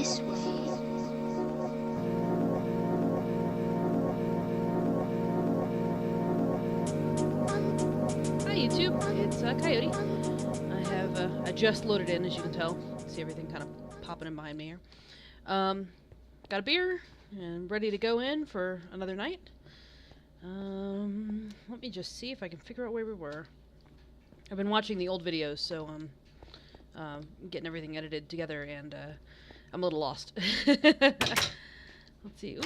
this way. Hi YouTube, it's Coyote. I just loaded in, as you can tell. See everything kind of popping in behind me here. Got a beer and ready to go in for another night. Let me just see if I can figure out where we were. I've been watching the old videos, so getting everything edited together, and I'm a little lost. Let's see. Ooh.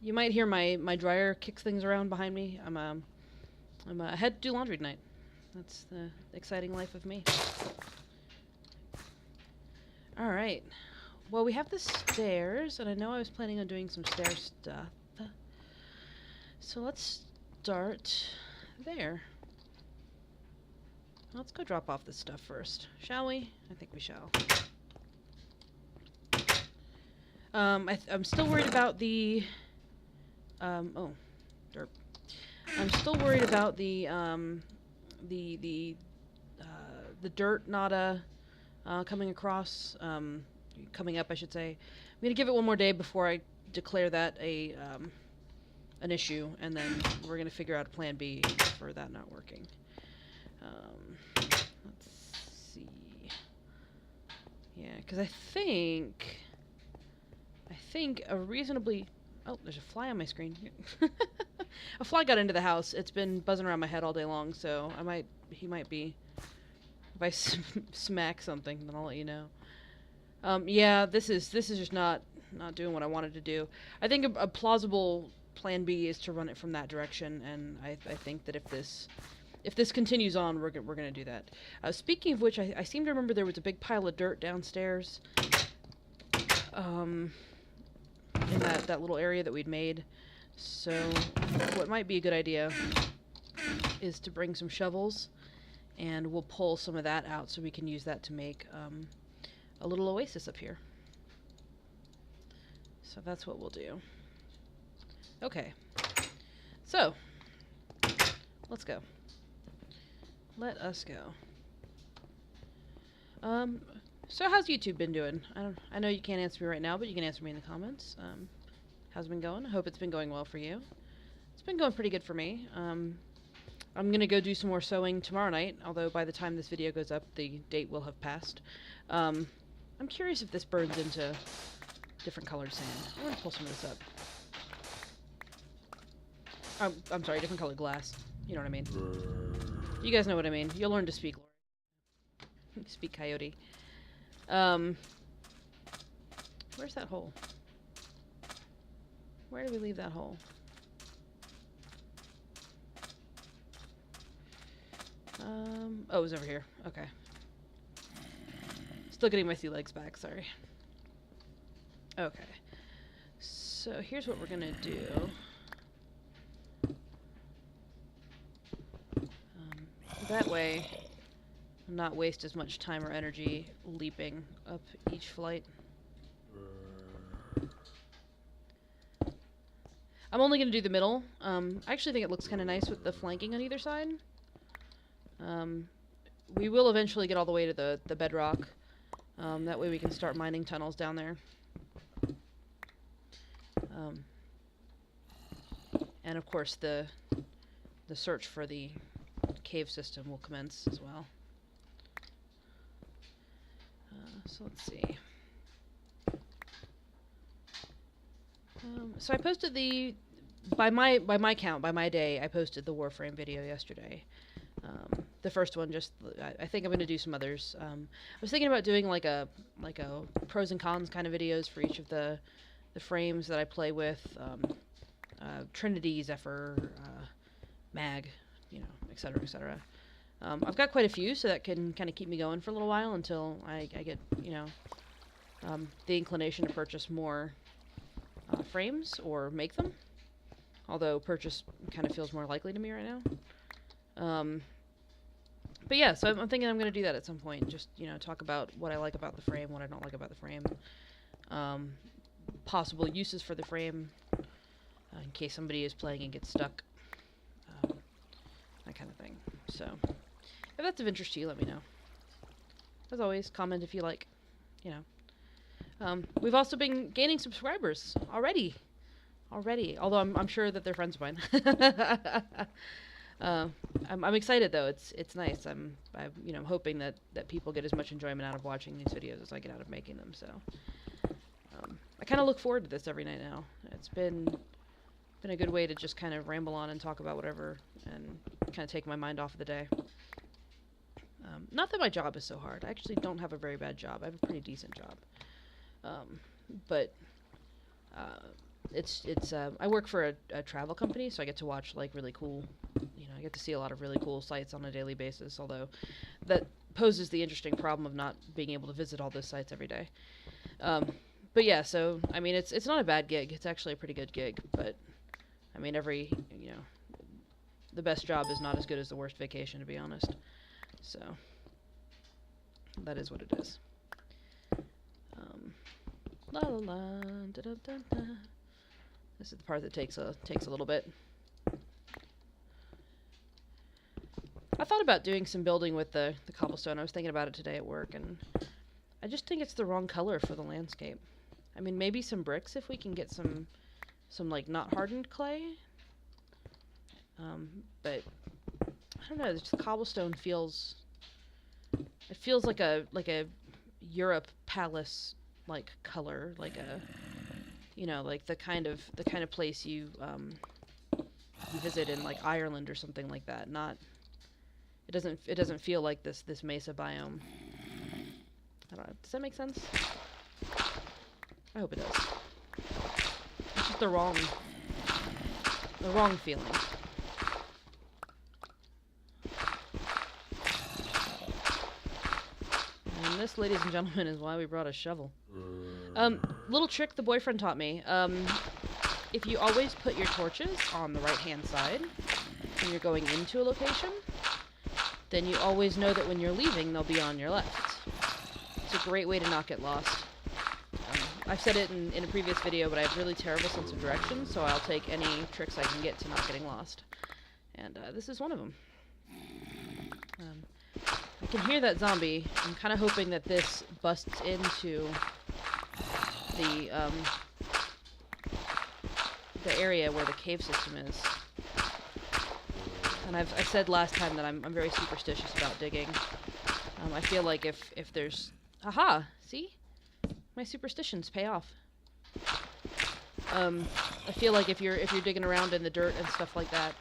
You might hear my dryer kicks things around behind me. I had to do laundry tonight. That's the exciting life of me. Alright. Well, we have the stairs, and I know I was planning on doing some stair stuff. So let's start there. Let's go drop off this stuff first, shall we? I think we shall. I'm still worried about the... oh, derp. I'm still worried about the dirt not coming across, coming up, I should say. I'm gonna give it one more day before I declare that an issue, and then we're gonna figure out a plan B for that not working. Let's see. Yeah, because I think a reasonably... Oh, there's a fly on my screen. A fly got into the house. It's been buzzing around my head all day long, so he might be... If I smack something, then I'll let you know. Yeah, this is just not doing what I wanted to do. I think a plausible plan B is to run it from that direction, and I think that if this continues on, we're gonna do that. Speaking of which, I seem to remember there was a big pile of dirt downstairs. In that little area that we'd made. So what might be a good idea is to bring some shovels, and we'll pull some of that out so we can use that to make a little oasis up here. So that's what we'll do. Okay. So let's go. Let us go. So how's YouTube been doing? I know you can't answer me right now, but you can answer me in the comments. How's it been going? I hope it's been going well for you. It's been going pretty good for me. I'm gonna go do some more sewing tomorrow night, although by the time this video goes up, the date will have passed. I'm curious if this burns into different colored sand. I'm gonna pull some of this up. I'm sorry, different colored glass. You know what I mean. You guys know what I mean. You'll learn to speak, Lori. Speak Coyote. Where's that hole? Where did we leave that hole? Oh, it was over here. Okay. Still getting my sea legs back, sorry. Okay. So here's what we're gonna do. That way, not waste as much time or energy leaping up each flight. I'm only going to do the middle. I actually think it looks kind of nice with the flanking on either side. We will eventually get all the way to the bedrock. That way we can start mining tunnels down there. And of course the search for the cave system will commence as well. So let's see. So I posted by my count, by my day, I posted the Warframe video yesterday. The first one, I think I'm going to do some others. I was thinking about doing like a pros and cons kind of videos for each of the frames that I play with. Trinity, Zephyr, Mag, etc., etc. I've got quite a few, so that can kind of keep me going for a little while until I get, the inclination to purchase more frames or make them. Although purchase kind of feels more likely to me right now. But yeah, so I'm thinking I'm going to do that at some point. Just, talk about what I like about the frame, what I don't like about the frame. Possible uses for the frame, in case somebody is playing and gets stuck. That kind of thing. So, if that's of interest to you, let me know. As always, comment if you like, We've also been gaining subscribers already. Although I'm sure that they're friends of mine. I'm excited though. It's nice. I'm hoping that people get as much enjoyment out of watching these videos as I get out of making them. So I kind of look forward to this every night now. It's been a good way to just kind of ramble on and talk about whatever and kind of take my mind off of the day. Not that my job is so hard. I actually don't have a very bad job. I have a pretty decent job. But it's I work for a travel company, so I get to watch like really cool, I get to see a lot of really cool sites on a daily basis, although that poses the interesting problem of not being able to visit all those sites every day. But yeah, so I mean it's not a bad gig. It's actually a pretty good gig, but I mean the best job is not as good as the worst vacation, to be honest. So that is what it is. La la la, da da da da. This is the part that takes a little bit. I thought about doing some building with the cobblestone. I was thinking about it today at work, and I just think it's the wrong color for the landscape. I mean, maybe some bricks if we can get some like not hardened clay. But I don't know. Just cobblestone feels. It feels like a Europe palace like color, like a like the kind of place you visit in like Ireland or something like that. Not. It doesn't feel like this Mesa biome. I don't know. Does that make sense? I hope it does. It's just the wrong feeling. And this, ladies and gentlemen, is why we brought a shovel. Little trick the boyfriend taught me. If you always put your torches on the right-hand side when you're going into a location, then you always know that when you're leaving, they'll be on your left. It's a great way to not get lost. I've said it in a previous video, but I have really terrible sense of direction, so I'll take any tricks I can get to not getting lost. And this is one of them. I can hear that zombie. I'm kind of hoping that this busts into the area where the cave system is. And I've said last time that I'm very superstitious about digging. I feel like if there's... Aha! See? My superstitions pay off. I feel like if you're digging around in the dirt and stuff like that,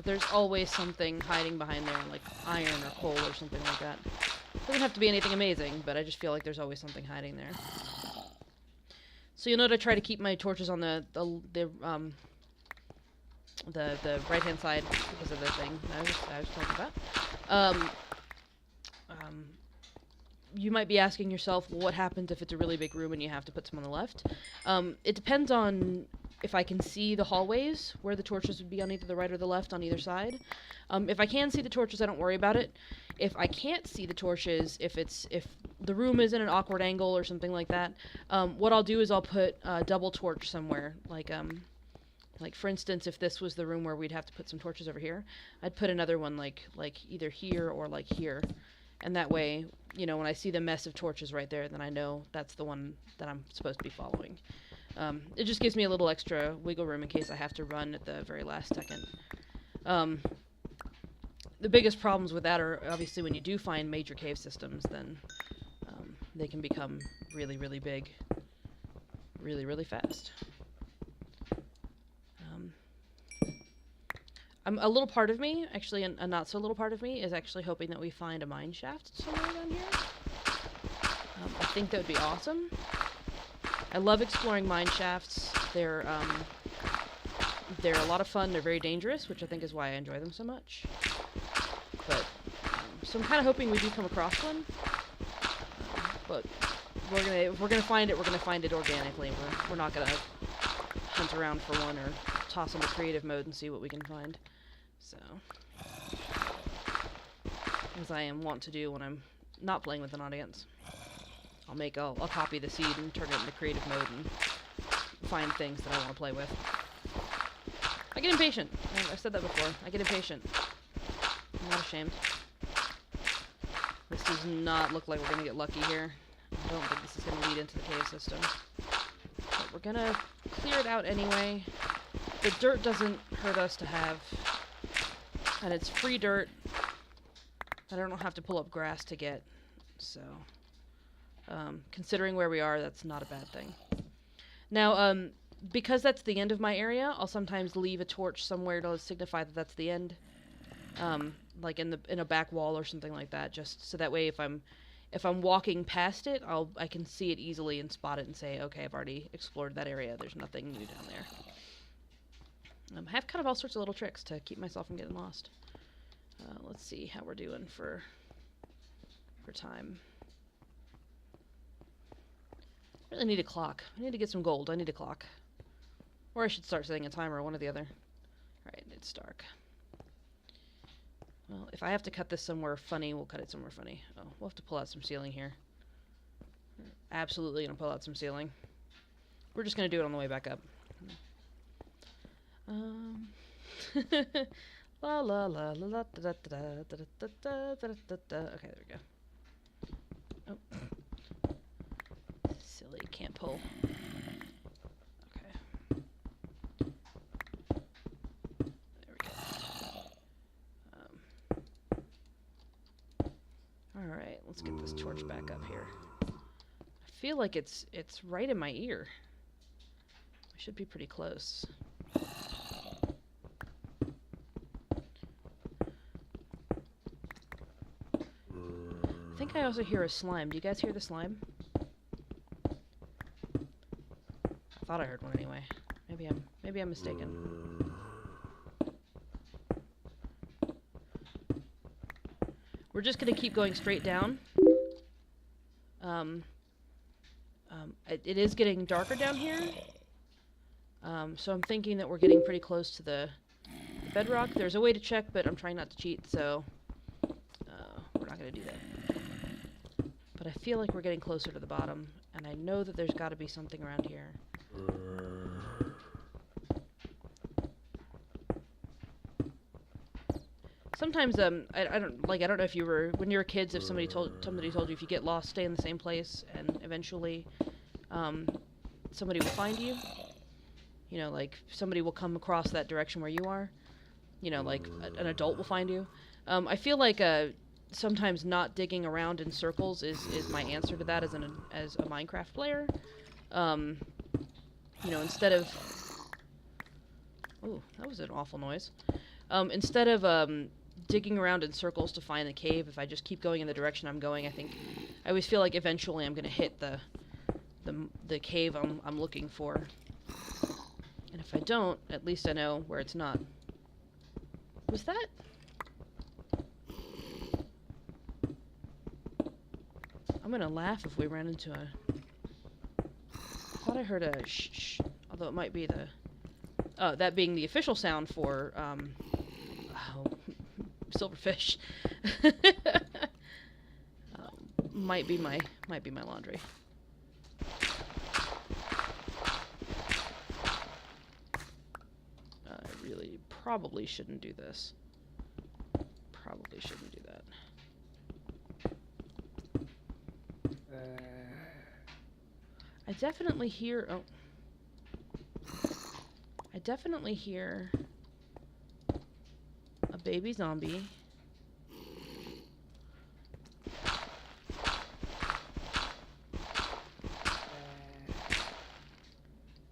there's always something hiding behind there, like iron or coal or something like that. Doesn't have to be anything amazing, but I just feel like there's always something hiding there. So you'll note I try to keep my torches on the right-hand side because of the thing I was talking about. You might be asking yourself, well, what happens if it's a really big room and you have to put some on the left? It depends on if I can see the hallways where the torches would be on either the right or the left on either side. If I can see the torches, I don't worry about it. If I can't see the torches, if the room is in an awkward angle or something like that, what I'll do is I'll put a double torch somewhere. Like for instance, if this was the room where we'd have to put some torches over here, I'd put another one like either here or like here. And that way, when I see the mess of torches right there, then I know that's the one that I'm supposed to be following. It just gives me a little extra wiggle room in case I have to run at the very last second. The biggest problems with that are obviously when you do find major cave systems, then they can become really, really big, really, really fast. A little part of me, actually a not so little part of me, is actually hoping that we find a mine shaft somewhere down here. I think that would be awesome. I love exploring mine shafts. They're a lot of fun. They're very dangerous, which I think is why I enjoy them so much. But so I'm kind of hoping we do come across one. But if we're gonna find it, we're gonna find it organically. We're not gonna hunt around for one or toss into creative mode and see what we can find. So, as I am wont to do when I'm not playing with an audience, I'll copy the seed and turn it into creative mode and find things that I want to play with. I get impatient. I've said that before. I get impatient. I'm not ashamed. This does not look like we're gonna get lucky here. I don't think this is going to lead into the cave system. But we're going to clear it out anyway. The dirt doesn't hurt us to have. And it's free dirt that I don't have to pull up grass to get. So, considering where we are, that's not a bad thing. Now, because that's the end of my area, I'll sometimes leave a torch somewhere to signify that that's the end. Like in a back wall or something like that, just so that way if I'm walking past it, I can see it easily and spot it and say, okay, I've already explored that area. There's nothing new down there. I have kind of all sorts of little tricks to keep myself from getting lost. Let's see how we're doing for time. I really need a clock. I need to get some gold. I need a clock. Or I should start setting a timer, one or the other. Alright, it's dark. Well, if I have to cut this somewhere funny, we'll cut it somewhere funny. Oh, we'll have to pull out some ceiling here. Absolutely gonna pull out some ceiling. We're just gonna do it on the way back up. La la la la la da da da da da da da da da. Okay, there we go. Oh. Silly, can't pull. Okay. There we go. Alright, let's get this torch back up here. I feel like it's right in my ear. I should be pretty close. I think I also hear a slime. Do you guys hear the slime? I thought I heard one anyway. Maybe I'm mistaken. We're just gonna keep going straight down. It is getting darker down here. So I'm thinking that we're getting pretty close to the bedrock. There's a way to check, but I'm trying not to cheat, so we're not gonna do that. But I feel like we're getting closer to the bottom, and I know that there's got to be something around here. Sometimes I don't know if you were when you were kids, if somebody told you if you get lost, stay in the same place, and eventually somebody will find you. You know, like somebody will come across that direction where you are. You know, like an adult will find you. I feel like sometimes not digging around in circles is my answer to that as a Minecraft player. You know, instead of... Ooh, that was an awful noise. Instead of digging around in circles to find the cave, if I just keep going in the direction I'm going, I always feel like eventually I'm going to hit the cave I'm looking for. And if I don't, at least I know where it's not. Was that... I'm gonna laugh if we ran into a... I thought I heard a shh, although it might be the... Oh, that being the official sound for, silverfish. Might be my laundry. I really probably shouldn't do this. Probably shouldn't do that. I definitely hear... Oh. I definitely hear a baby zombie.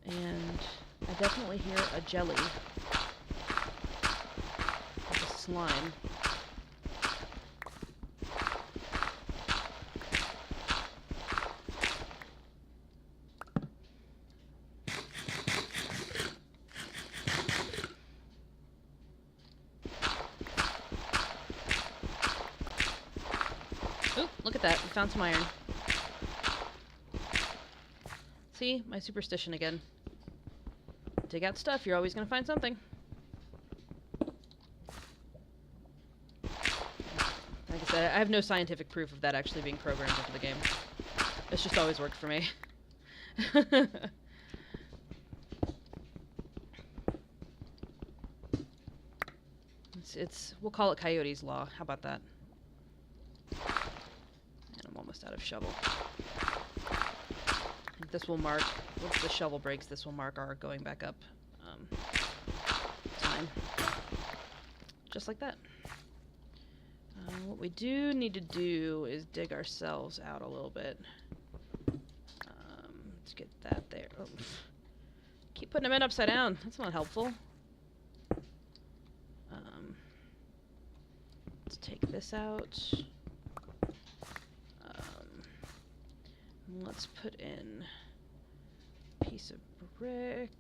And I definitely hear a jelly. Like a slime. Look at that, we found some iron. See, my superstition again. Dig out stuff, you're always gonna find something. Like I said, I have no scientific proof of that actually being programmed into the game. It's just always worked for me. We'll call it Coyote's Law. How about that? almost out of shovel. This will mark, once the shovel breaks, this will mark our going back up time. Just like that. What we do need to do is dig ourselves out a little bit. Let's get that there. Oh. Keep putting them in upside down. That's not helpful. Let's take this out. Let's put in a piece of brick.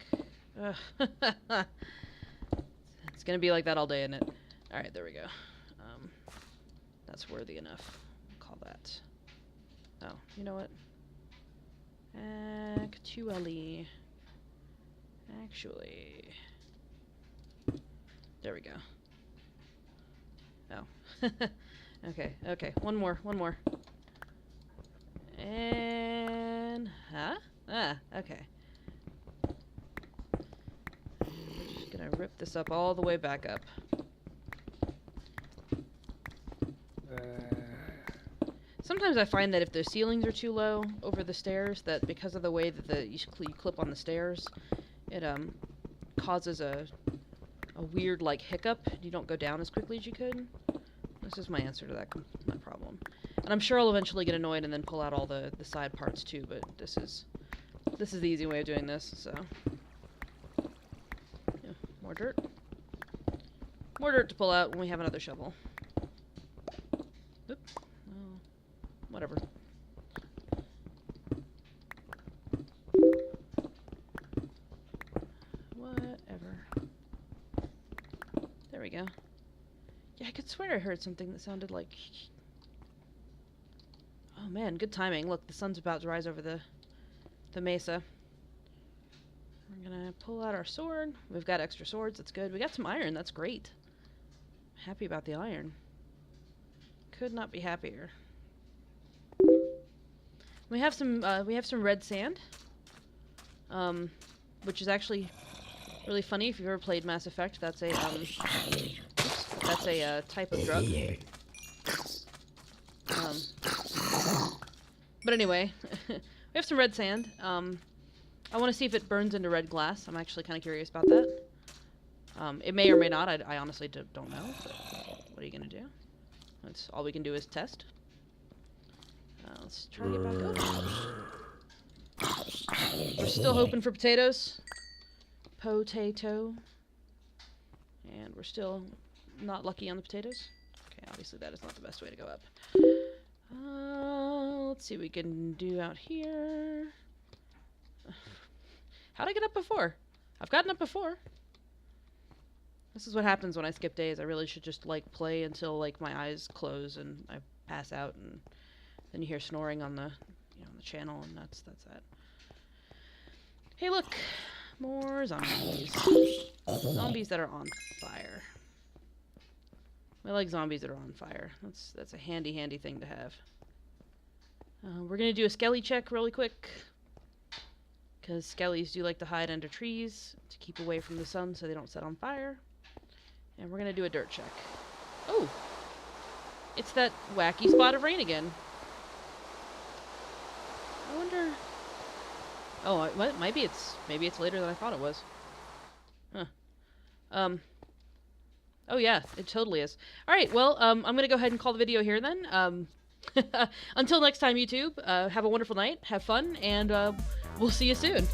It's gonna be like that all day, isn't it? Alright, there we go. That's worthy enough. Call that. Oh, you know what? Actually. There we go. Oh. Okay. One more. And... Huh? Ah, okay. I'm just gonna rip this up all the way back up. Sometimes I find that if the ceilings are too low over the stairs, that because of the way that you clip on the stairs, it causes a weird like hiccup. You don't go down as quickly as you could. This is my answer to that problem. And I'm sure I'll eventually get annoyed and then pull out all the side parts too. But this is the easy way of doing this. So yeah, more dirt to pull out when we have another shovel. Oop. Whatever. There we go. Yeah, I could swear I heard something that sounded like... Oh man, good timing. Look, the sun's about to rise over the mesa. We're gonna pull out our sword. We've got extra swords, that's good. We got some iron, that's great. Happy about the iron. Could not be happier. We have some red sand, which is actually really funny. If you've ever played Mass Effect, that's a type of drug. But anyway, we have some red sand. I want to see if it burns into red glass. I'm actually kind of curious about that. It may or may not. I honestly don't know. But what are you gonna do? That's all we can do is test. Let's try to get back up. We're still hoping for potatoes. Potato. And we're still not lucky on the potatoes. Okay, obviously that is not the best way to go up. Let's see what we can do out here. How'd I get up before? I've gotten up before. This is what happens when I skip days. I really should just like play until like my eyes close and I pass out, and then you hear snoring on the on the channel, and that's that. Hey, look, more zombies. Zombies that are on fire. I like zombies that are on fire. That's a handy thing to have. We're gonna do a skelly check really quick, because skellies do like to hide under trees to keep away from the sun so they don't set on fire. And we're gonna do a dirt check. Oh, it's that wacky spot of rain again. I wonder. Oh, maybe it's later than I thought it was. Huh. Oh yeah, it totally is. All right, well, I'm gonna go ahead and call the video here then. Until next time, YouTube. Have a wonderful night. Have fun, and we'll see you soon.